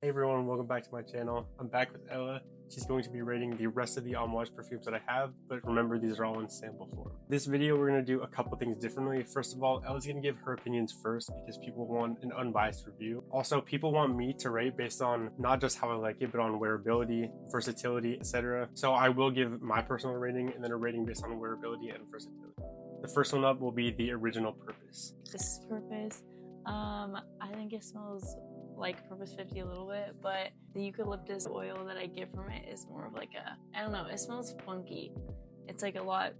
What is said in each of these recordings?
Hey everyone, welcome back to my channel. I'm back with Ella. She's going to be rating the rest of the Amouage perfumes that I have, but remember these are all in sample form. This video we're going to do a couple things differently. First of all, Ella's going to give her opinions first because people want an unbiased review. Also, people want me to rate based on not just how I like it, but on wearability, versatility, etc. So I will give my personal rating and then a rating based on wearability and versatility. The first one up will be the original Purpose. This Purpose, I think it smells like Purpose 50 a little bit, but the eucalyptus oil that I get from it is more of like I don't know, it smells funky. It's like a lot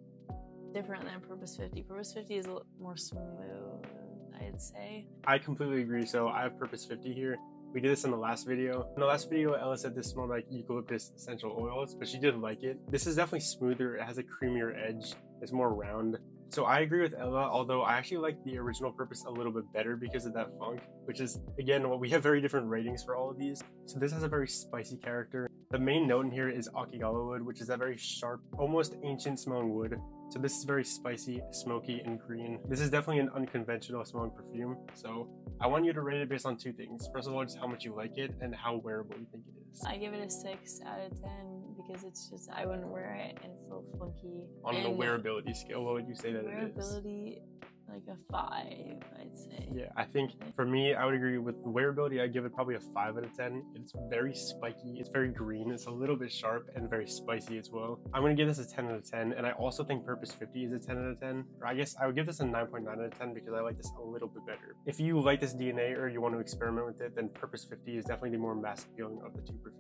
different than Purpose 50. Purpose 50 is a little more smooth, I'd say. I completely agree. So I have Purpose 50 here. We did this in the last video. In the last video, Ella said this smelled like eucalyptus essential oils, but she didn't like it. This is definitely smoother. It has a creamier edge. It's more round. So I agree with Ella, although I actually like the original Purpose a little bit better because of that funk, which is, again, well, we have very different ratings for all of these. So this has a very spicy character. The main note in here is Akigala wood, which is that very sharp, almost ancient smelling wood. So this is very spicy, smoky, and green. This is definitely an unconventional smelling perfume. So I want you to rate it based on two things. First of all, just how much you like it and how wearable you think it is. I give it a 6 out of 10 because it's just, I wouldn't wear it and it's a little funky. On the wearability scale, what would you say that it is? Wearability, like a 5, I'd say. Yeah, I think for me, I would agree with the wearability. I'd give it probably a 5 out of 10. It's very spiky, it's very green, it's a little bit sharp and very spicy as well. I'm going to give this a 10 out of 10, and I also think Purpose 50 is a 10 out of 10. Or I guess I would give this a 9.9 out of 10 because I like this a little bit better. If you like this DNA or you want to experiment with it, then Purpose 50 is definitely the more mass appealing of the two perfumes.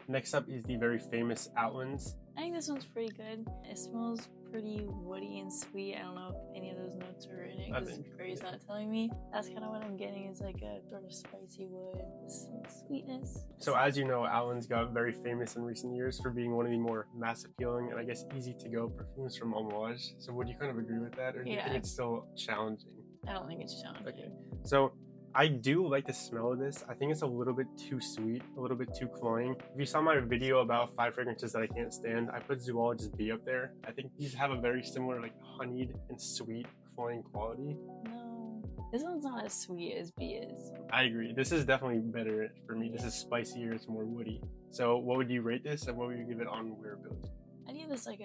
Next up is the very famous Outlands. I think this one's pretty good. It smells pretty woody and sweet. I don't know if any of those notes are in it because Gray's not telling me. That's kind of what I'm getting, is like a sort of spicy wood with some sweetness. So as you know, Outlands got very famous in recent years for being one of the more mass appealing and I guess easy to go perfumes from Amouage. So would you kind of agree with that, or do you think it's still challenging? I don't think it's challenging. Okay, so I do like the smell of this. I think it's a little bit too sweet, a little bit too cloying. If you saw my video about 5 fragrances that I can't stand, I put Zoologist B up there. I think these have a very similar like honeyed and sweet cloying quality. No, this one's not as sweet as B is. I agree. This is definitely better for me. This is spicier, it's more woody. So what would you rate this and what would you give it on wearability? I'd give this like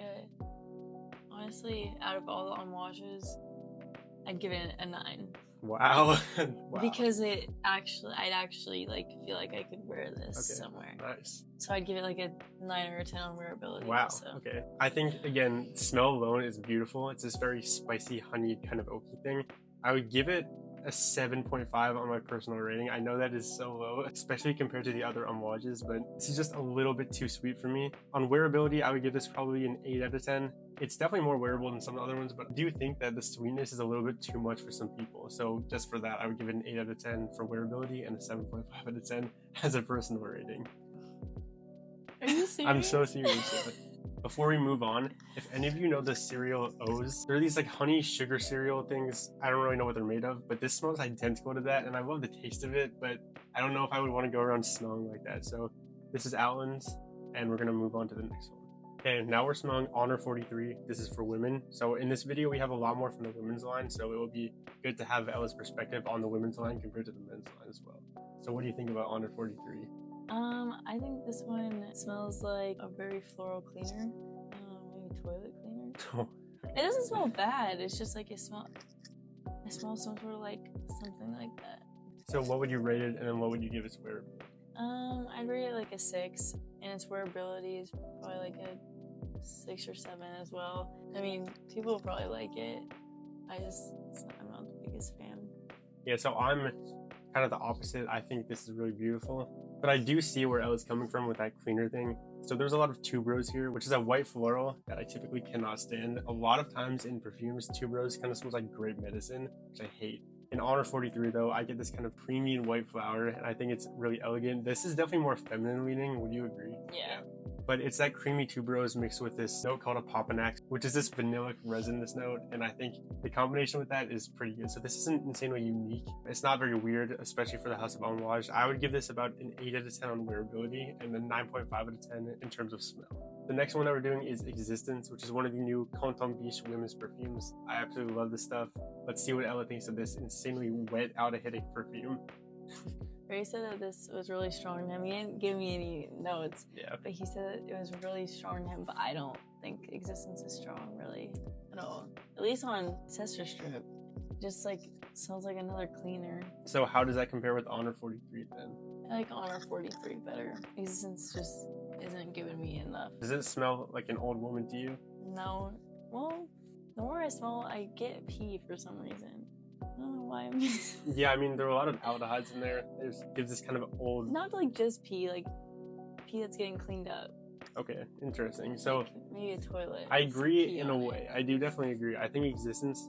honestly, out of all the Amouages, I'd give it a 9. Wow. Wow. Because I'd actually like feel like I could wear this somewhere. Nice. So I'd give it like a 9 or a 10 on wearability. Wow. Also. Okay. I think again, smell alone is beautiful. It's this very spicy, honeyed kind of oaky thing. I would give it a 7.5 on my personal rating. I know that is so low, especially compared to the other Amouages, but this is just a little bit too sweet for me. On wearability, I would give this probably an 8 out of 10. It's definitely more wearable than some of the other ones, but I do think that the sweetness is a little bit too much for some people. So just for that, I would give it an 8 out of 10 for wearability and a 7.5 out of 10 as a personal rating. Are you serious? I'm so serious. Before we move on, if any of you know the cereal O's, they're these like honey sugar cereal things. I don't really know what they're made of, but this smells identical to that, and I love the taste of it, but I don't know if I would want to go around smelling like that. So this is Outlands, and we're gonna move on to the next one. Okay, now we're smelling Honor 43. This is for women. So in this video, we have a lot more from the women's line, so it will be good to have Ella's perspective on the women's line compared to the men's line as well. So what do you think about Honor 43? I think this one smells like a very floral cleaner, maybe toilet cleaner. It doesn't smell bad. It's just like it smells some sort of like something like that. So what would you rate it, and then what would you give its wearability? I'd rate it like a 6, and its wearability is probably like a 6 or 7 as well. I mean, people will probably like it. I'm not the biggest fan. Yeah, so I'm kind of the opposite. I think this is really beautiful, but I do see where Ella's coming from with that cleaner thing. So there's a lot of tuberose here, which is a white floral that I typically cannot stand. A lot of times in perfumes, tuberose kind of smells like grape medicine, which I hate. In Honor 43 though, I get this kind of creamy white flower, and I think it's really elegant. This is definitely more feminine leaning. Would you agree? Yeah. But it's that creamy tuberose mixed with this note called a Papanax, which is this vanillic resinous note, and I think the combination with that is pretty good. So this isn't insanely unique. It's not very weird, especially for the House of Amouage. I would give this about an 8 out of 10 on wearability and then 9.5 out of 10 in terms of smell. The next one that we're doing is Existence, which is one of the new Canton Biche women's perfumes. I absolutely love this stuff. Let's see what Ella thinks of this insanely wet, out-of-headache perfume. Ray said that this was really strong to him. He didn't give me any notes, Yeah. but he said that it was really strong to him. But I don't think Existence is strong really at all. At least on Ancestor Strip, just like smells like another cleaner. So how does that compare with Honor 43 then? I like Honor 43 better. Existence just isn't giving me enough. Does it smell like an old woman to you? No, well, the more I smell, I get pee for some reason. I don't know why. Yeah, I mean, there are a lot of aldehydes in there. It gives this kind of old... Not like just pee, like pee that's getting cleaned up. Okay, interesting. So Like maybe a toilet. I with agree pee in a on it. way. I do definitely agree. I think Existence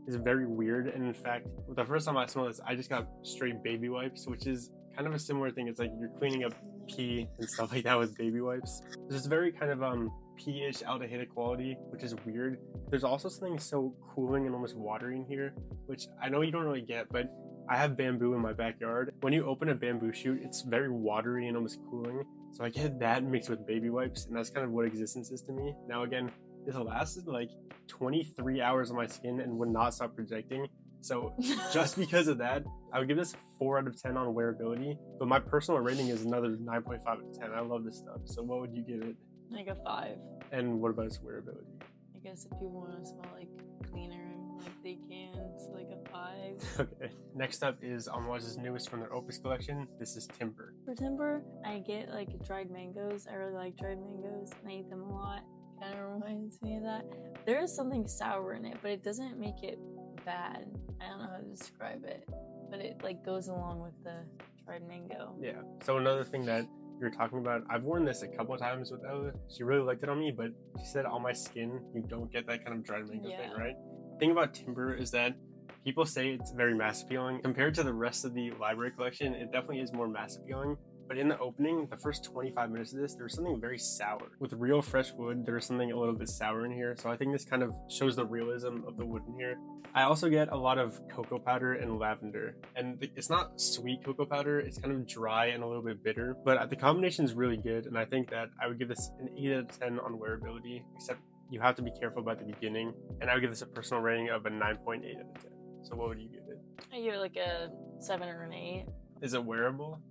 is very weird. And in fact, the first time I smelled this, I just got straight baby wipes, which is kind of a similar thing. It's like you're cleaning up pee and stuff like that with baby wipes. There's this very kind of pee-ish aldehyde quality, which is weird. There's also something so cooling and almost watery in here, which I know you don't really get, but I have bamboo in my backyard. When you open a bamboo shoot, it's very watery and almost cooling. So I get that mixed with baby wipes, and that's kind of what Existence is to me. Now again, this lasted like 23 hours on my skin and would not stop projecting. So just because of that, I would give this 4 out of 10 on wearability. But my personal rating is another 9.5 out of 10. I love this stuff. So what would you give it? Like a 5. And what about its wearability? I guess if people want to smell like cleaner, like they can, so like a 5. Okay. Next up is Amouage's newest from their Opus collection. This is Timber. For timber, I get like dried mangoes. I really like dried mangoes and I eat them a lot. Kind of reminds me of that. There is something sour in it, but it doesn't make it bad. I don't know how to describe it, but it like goes along with the dried mango. Yeah. So another thing that you're talking about, I've worn this a couple of times with Ella. She really liked it on me, but she said on my skin, you don't get that kind of dried mango thing, right? The thing about Timber is that people say it's very mass appealing. Compared to the rest of the library collection, it definitely is more mass appealing. But in the opening, the first 25 minutes of this, there's something very sour. With real fresh wood, there's something a little bit sour in here. So I think this kind of shows the realism of the wood in here. I also get a lot of cocoa powder and lavender. And it's not sweet cocoa powder, it's kind of dry and a little bit bitter. But the combination is really good, and I think that I would give this an 8 out of 10 on wearability, except you have to be careful about the beginning. And I would give this a personal rating of a 9.8 out of 10. So what would you give it? I give it like a 7 or an 8. Is it wearable?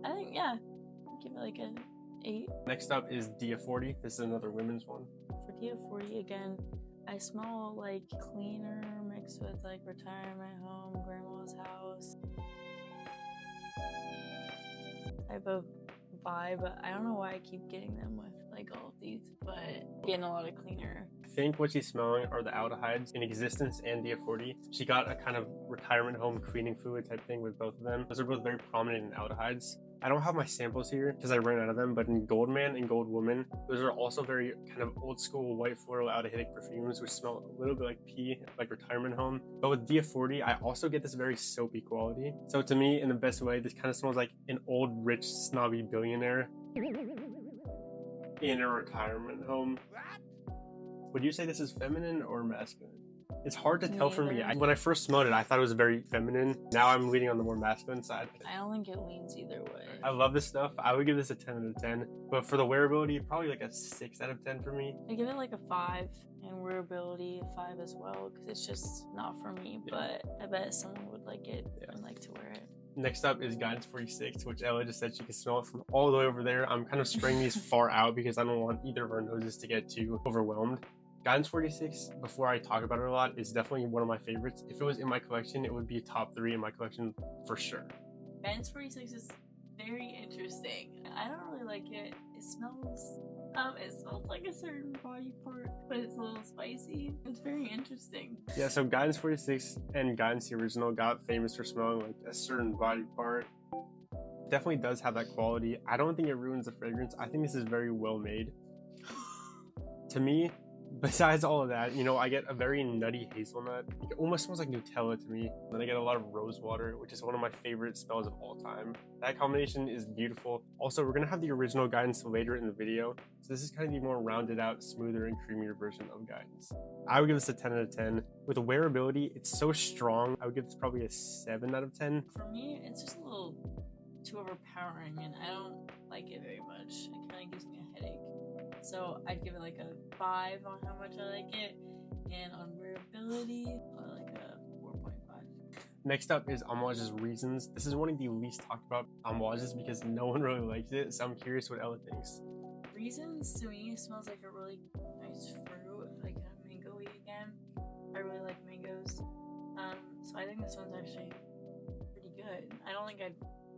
I think, yeah. I'd give it like an 8. Next up is Dia 40. This is another women's one. For Dia 40, again, I smell like cleaner mixed with like retirement home, grandma's house type of vibe. But I don't know why I keep getting them with like all of these, but getting a lot of cleaner. I think what she's smelling are the aldehydes in Existence and Dia 40. She got a kind of retirement home cleaning fluid type thing with both of them. Those are both very prominent in aldehydes. I don't have my samples here because I ran out of them, but in Goldman and Gold Woman, those are also very kind of old school white floral aldehydic perfumes, which smell a little bit like pee, like retirement home. But with Dia 40, I also get this very soapy quality. So to me, in the best way, this kind of smells like an old, rich, snobby billionaire in a retirement home. Would you say this is feminine or masculine? It's hard to tell for me. When I first smelled it, I thought it was very feminine. Now I'm leaning on the more masculine side. I don't think it leans either way. I love this stuff. I would give this a 10 out of 10. But for the wearability, probably like a 6 out of 10 for me. I give it like a 5, and wearability a 5 as well, because it's just not for me. Yeah. But I bet someone would like it and like to wear it. Next up is Guidance 46, which Ella just said she can smell it from all the way over there. I'm kind of spraying these far out because I don't want either of our noses to get too overwhelmed. Guidance 46, before I talk about it a lot, is definitely one of my favorites. If it was in my collection, it would be top 3 in my collection for sure. Guidance 46 is very interesting. I don't really like it. It smells like a certain body part, but it's a little spicy. It's very interesting. Yeah, so Guidance 46 and Guidance the original got famous for smelling like a certain body part. It definitely does have that quality. I don't think it ruins the fragrance. I think this is very well made. To me, besides all of that, you know, I get a very nutty hazelnut. It almost smells like Nutella to me. Then I get a lot of rose water, which is one of my favorite smells of all time. That combination is beautiful. Also, we're going to have the original Guidance later in the video. So this is kind of the more rounded out, smoother, and creamier version of Guidance. I would give this a 10 out of 10. With the wearability, it's so strong. I would give this probably a 7 out of 10. For me, it's just a little too overpowering, and I don't like it very much. It kind of gives me a headache. So I'd give it like a 5 on how much I like it, and on wearability, like a 4.5. Next up is Amouage's Reasons. This is one of the least talked about Amouages because no one really likes it, so I'm curious what Ella thinks. Reasons to me smells like a really nice fruit, like a mango-y again. I really like mangoes. So I think this one's actually pretty good. I don't think I'd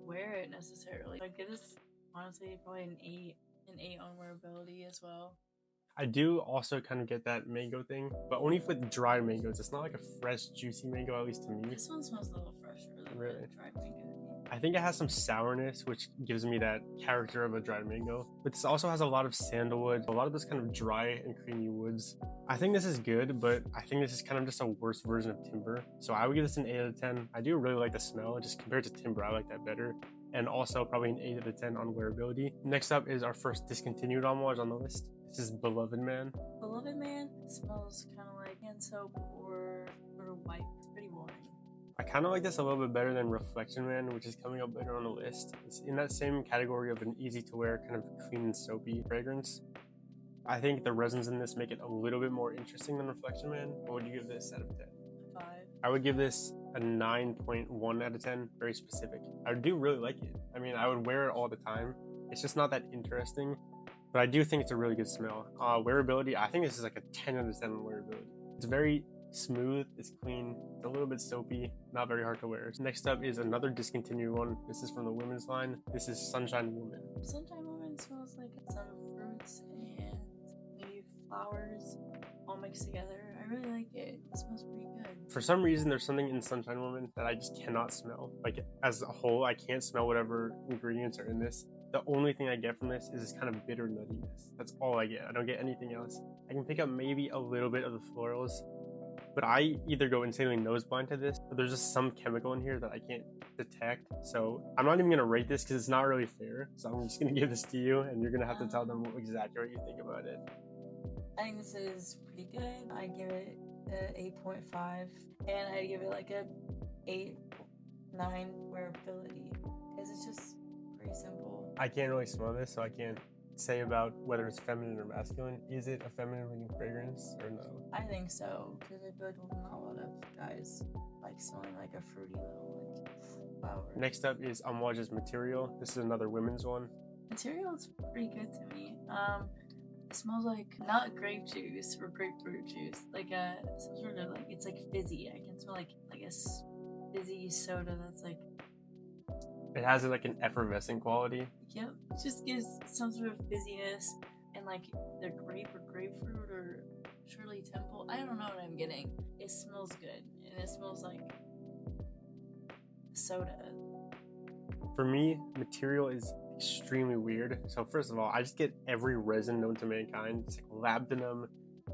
wear it necessarily. I'd give this honestly probably an 8 on wearability as well. I do also kind of get that mango thing, but only with dried mangoes. It's not like a fresh, juicy mango, at least to me. This one smells a little fresher than Really? the dried mango. I think it has some sourness, which gives me that character of a dried mango. But this also has a lot of sandalwood, a lot of those kind of dry and creamy woods. I think this is good, but I think this is kind of just a worse version of Timber. So I would give this an 8 out of 10. I do really like the smell, just compared to Timber, I like that better. And also probably an 8 out of 10 on wearability. Next up is our first discontinued Amouage on the list. This is Beloved Man. Beloved Man smells kind of like hand soap or wipe. It's pretty boring. I kind of like this a little bit better than Reflection Man, which is coming up later on the list. It's in that same category of an easy to wear, kind of clean and soapy fragrance. I think the resins in this make it a little bit more interesting than Reflection Man. What would you give this out of 10? 5. I would give this a 9.1 out of 10, very specific. I do really like it. I mean, I would wear it all the time. It's just not that interesting, but I do think it's a really good smell. Wearability, I think this is like a 10 out of 10 on wearability. It's very smooth, it's clean, it's a little bit soapy, not very hard to wear. Next up is another discontinued one. This is from the women's line. This is Sunshine Woman. Sunshine Woman smells like some fruits and maybe flowers all mixed together. I really like it. It smells pretty good. For some reason, there's something in Sunshine Woman that I just cannot smell. Like, as a whole, I can't smell whatever ingredients are in this. The only thing I get from this is this kind of bitter nuttiness. That's all I get. I don't get anything else. I can pick up maybe a little bit of the florals, but I either go insanely nose blind to this, or there's just some chemical in here that I can't detect. So I'm not even gonna rate this because it's not really fair. So I'm just gonna give this to you, and you're gonna have to tell them exactly what you think about it. I think this is pretty good. I give it an 8.5, and I give it like a 8-9 wearability because it's just pretty simple. I can't really smell this, so I can't say about whether it's feminine or masculine. Is it a feminine looking fragrance or no? I think so, because I feel like not a lot of guys like smelling like a fruity little like flower. Next up is Amouage's Material. This is another women's one. Material is pretty good to me. It smells like not grape juice or grapefruit juice, like some sort of like it's like fizzy. I can smell like a fizzy soda that's like. It has like an effervescent quality. Yep, it just gives some sort of fizziness and like the grape or grapefruit or Shirley Temple. I don't know what I'm getting. It smells good and it smells like soda. For me, Material is extremely weird. So first of all, I just get every resin known to mankind. It's like labdanum,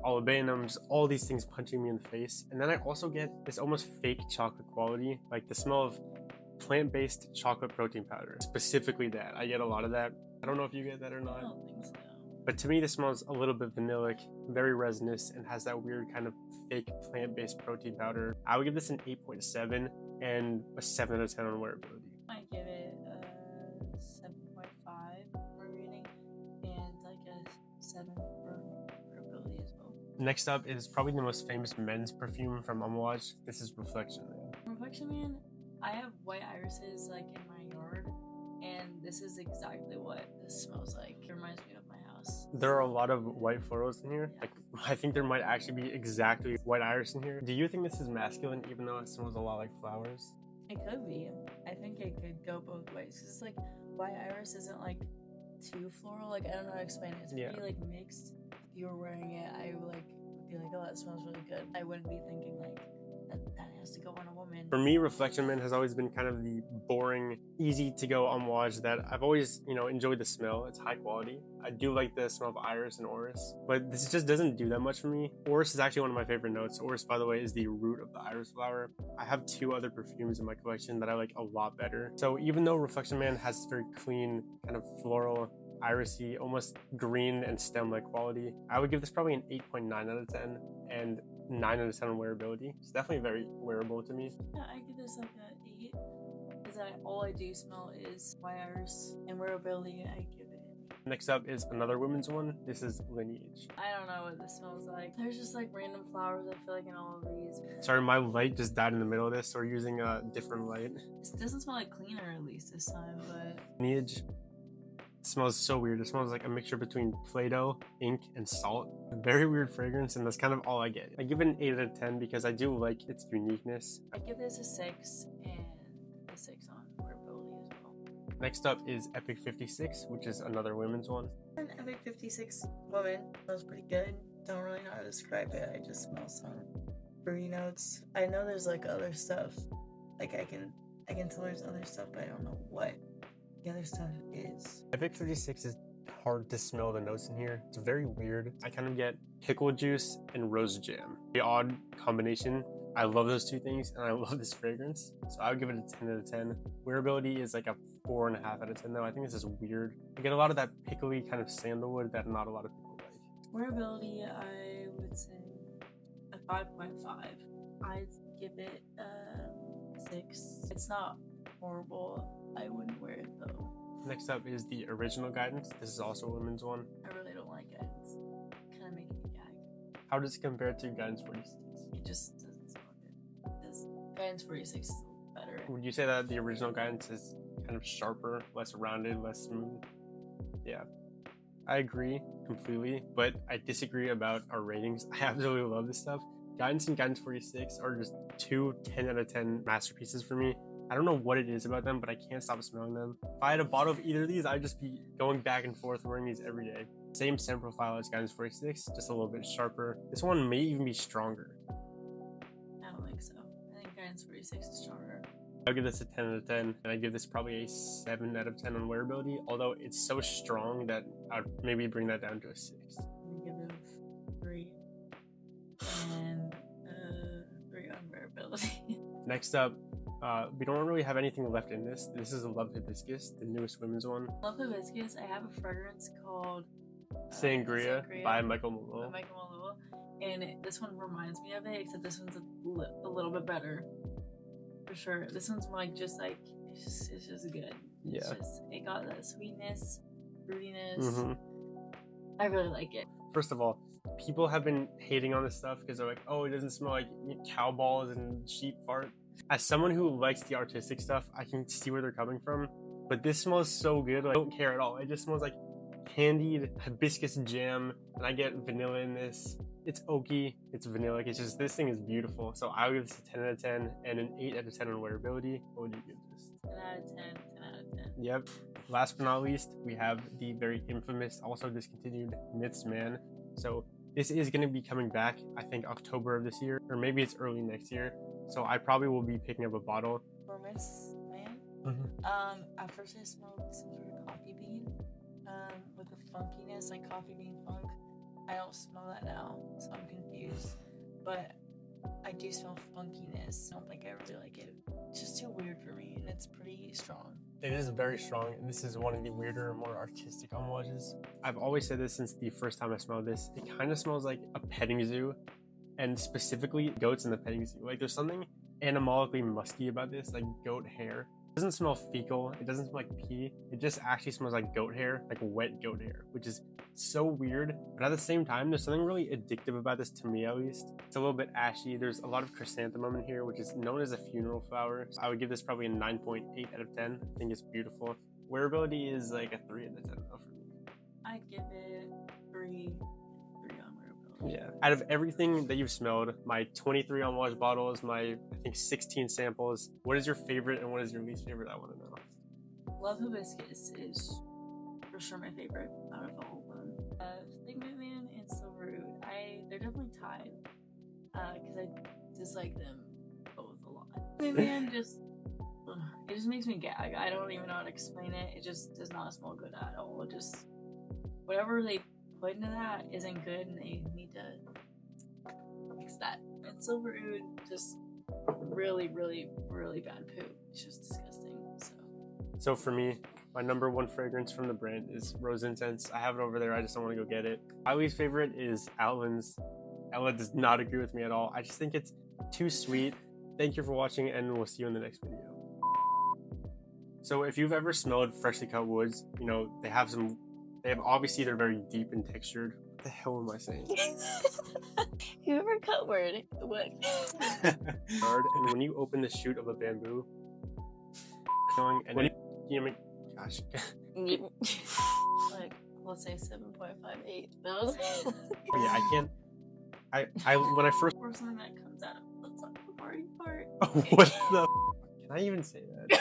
olibanums, all these things punching me in the face. And then I also get this almost fake chocolate quality, like the smell of plant-based chocolate protein powder. Specifically that. I get a lot of that. I don't know if you get that or not. I don't think so. But to me, this smells a little bit vanillic, very resinous, and has that weird kind of fake plant-based protein powder. I would give this an 8.7 and a 7 out of 10 on wearability. I give it a 7.5 for reading and like a 7 for wearability as well. Next up is probably the most famous men's perfume from Amouage. This is Reflection Man. Reflection Man, I have white irises like in my yard, and this is exactly what this smells like. It reminds me of my house. There are a lot of white florals in here. Like, I think there might actually be exactly white iris in here. Do you think this is masculine, even though it smells a lot like flowers? It could be. I think it could go both ways. Cause like white iris isn't like too floral. Like I don't know how to explain it. It's pretty like mixed. If you were wearing it, I would be like, oh, that smells really good. I wouldn't be thinking like that has to go on a woman. For me, Reflection Man has always been kind of the boring, easy to go Amouage that I've always, enjoyed the smell. It's high quality. I do like the smell of iris and orris, but this just doesn't do that much for me. Orris is actually one of my favorite notes. Orris, by the way, is the root of the iris flower. I have 2 other perfumes in my collection that I like a lot better. So even though Reflection Man has very clean, kind of floral, irisy, almost green and stem-like quality, I would give this probably an 8.9 out of 10 and 9 out of 10 on wearability. It's definitely very wearable to me. Yeah, I give this like an 8 because all I do smell is white iris, and wearability I give it an Next up is another women's one. This is Lineage. I don't know what this smells like. There's just like random flowers, I feel like, in all of these. Sorry, my light just died in the middle of this, so we're using a different light. This doesn't smell like cleaner, at least this time, but... Lineage smells so weird. It smells like a mixture between Play-Doh, ink, and salt. Very weird fragrance, and that's kind of all I get. I give it an 8 out of 10 because I do like its uniqueness. I give this a 6 and a 6 on wearability as well. Next up is Epic 56, which is another women's one. An Epic 56 woman smells pretty good. Don't really know how to describe it. I just smell some fruity notes. I know there's like other stuff. Like I can tell there's other stuff, but I don't know what the other stuff is. Epic 56 is hard to smell the notes in here. It's very weird. I kind of get pickle juice and rose jam. The odd combination. I love those two things, and I love this fragrance. So I would give it a 10 out of 10. Wearability is like a 4.5 out of 10 though. I think this is weird. I get a lot of that pickly kind of sandalwood that not a lot of people like. Wearability, I would say a 5.5. I'd give it a 6. It's not horrible. I wouldn't wear it though. Next up is the original guidance. This is also a women's one. I really don't like guidance. Kind of making me gag. How does it compare to guidance 46? It just doesn't smell good. This guidance 46 is better. Would you say that the original guidance is kind of sharper, less rounded, less smooth? Yeah, I agree completely, but I disagree about our ratings. I absolutely love this stuff. Guidance and Guidance 46 are just two 10 out of 10 masterpieces for me. I don't know what it is about them, but I can't stop smelling them. If I had a bottle of either of these, I'd just be going back and forth wearing these every day. Same scent profile as Guidance 46, just a little bit sharper. This one may even be stronger. I don't think so. I think Guidance 46 is stronger. I'll give this a 10 out of 10, and I give this probably a 7 out of 10 on wearability, although it's so strong that I'd maybe bring that down to a 6. I'm gonna give it a 3 and 3 on wearability. Next up, we don't really have anything left in this. This is Love Hibiscus, the newest women's one. Love Hibiscus. I have a fragrance called Sangria by Michael Malone. And this one reminds me of it, except this one's a little bit better. For sure. This one's like it's just good. Yeah. It got that sweetness, fruitiness. I really like it. First of all, people have been hating on this stuff because they're like, oh, it doesn't smell like cow balls and sheep fart. As someone who likes the artistic stuff, I can see where they're coming from. But this smells so good. I don't care at all. It just smells like candied hibiscus jam, and I get vanilla in this. It's oaky, it's vanilla. It's just, this thing is beautiful. So I would give this a 10 out of 10 and an 8 out of 10 on wearability. What would you give this? 10 out of 10, 10 out of 10. Yep. Last but not least, we have the very infamous, also discontinued Myths Man. So this is going to be coming back, I think, October of this year, or maybe it's early next year. So I probably will be picking up a bottle. For Myths Man? At first I smelled some sort of coffee bean, with a funkiness, like coffee bean funk. I don't smell that now, so I'm confused. But I do smell funkiness. I don't think I really like it. It's just too weird for me, and it's pretty strong. It is very strong, and this is one of the weirder, more artistic Amouages. I've always said this since the first time I smelled this. It kind of smells like a petting zoo, and specifically goats in the petting zoo. Like, there's something animalically musky about this, like goat hair. It doesn't smell fecal, it doesn't smell like pee, it just actually smells like goat hair, like wet goat hair, which is so weird. But at the same time, there's something really addictive about this, to me at least. It's a little bit ashy. There's a lot of chrysanthemum in here, which is known as a funeral flower. So I would give this probably a 9.8 out of 10. I think it's beautiful. Wearability is like a 3 out of 10 though for me. I'd give it 3 on wearability. Yeah. Out of everything that you've smelled, my 23 Amouage bottles, my, I think, 16 samples, what is your favorite and what is your least favorite? I want to know. Love Hibiscus is for sure my favorite out of all of them. Figment Man and Silver Oud, they're definitely tied, because I dislike them both a lot. Figment Man it just makes me gag. I don't even know how to explain it. It just does not smell good at all. It just, whatever they put into that isn't good, and they need to fix that. And Silver Oud, just really, really, really bad poop. It's just disgusting. So for me, my number one fragrance from the brand is Rose Incense. I have it over there. I just don't want to go get it. My least favorite is Outlands. Ella does not agree with me at all. I just think it's too sweet. Thank you for watching, and we'll see you in the next video. So if you've ever smelled freshly cut woods, you know, they have some Obviously they're very deep and textured. What the hell am I saying? You ever cut word? What? Hard, and when you open the shoot of a bamboo, and then gosh, Like, let's say 7.58. No. yeah, I can't. I when I first. Or something that comes out of the party part. What the? Can I even say that?